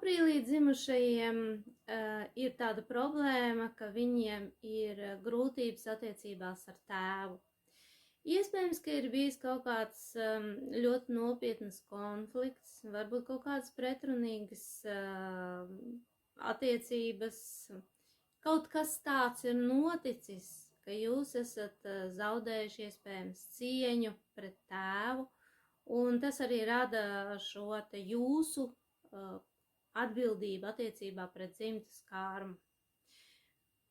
aprīlī dzimušajiem ir tāda problēma, ka viņiem ir grūtības attiecībās ar tēvu. Iespējams, ka ir bijis kaut kāds ļoti nopietnas konflikts, varbūt kaut kādas pretrunīgas attiecības. Kaut kas tāds ir noticis, ka jūs esat zaudējuši iespējams cieņu pret tēvu, un tas arī rada šo te jūsu atbildību attiecībā pret dzimtas karmu.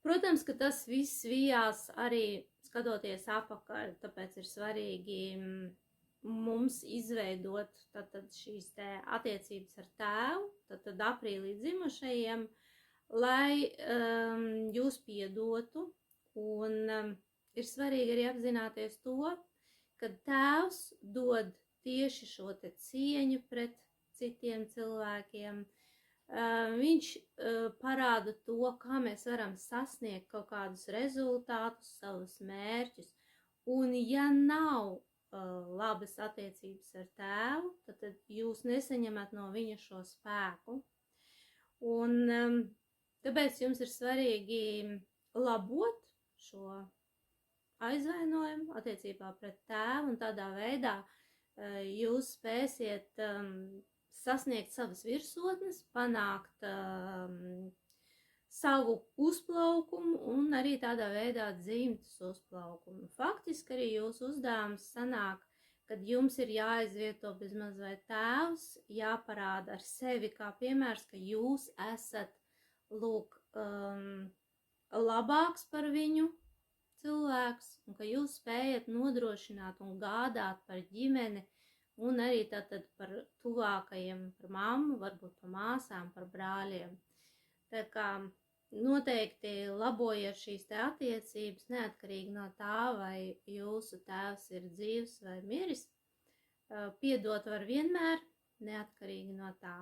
Protams, ka tas viss vijās arī skatoties apakaļ, tāpēc ir svarīgi mums izveidot tātad šīs te attiecības ar tēvu, tātad aprīlī dzimušajiem, lai jūs piedotu, un ir svarīgi arī apzināties to, ka tēvs dod tieši šo te cieņu pret citiem cilvēkiem. Viņš parāda to, kā mēs varam sasniegt kaut kādus rezultātus, savus mērķus. Un ja nav labas attiecības ar tēvu, tad jūs nesaņemat no viņa šo spēku. Un tāpēc jums ir svarīgi labot šo aizvainojumu attiecībā pret tēvu, un tādā veidā jūs spēsiet sasniegt savas virsotnes, panākt savu uzplaukumu un arī tādā veidā dzimtas uzplaukumu. Faktiski arī jūsu uzdevums sanāk, kad jums ir jāizvieto bezmaz vai tēvs, jāparāda ar sevi kā piemērs, ka jūs esat, lūk, labāks par viņu cilvēks, un ka jūs spējat nodrošināt un gādāt par ģimeni, un arī tātad par tuvākajiem, par mammu, varbūt par māsām, par brāļiem. Tā kā noteikti labojiet šīs te attiecības, neatkarīgi no tā, vai jūsu tēvs ir dzīvs vai miris. Piedot var vienmēr, neatkarīgi no tā.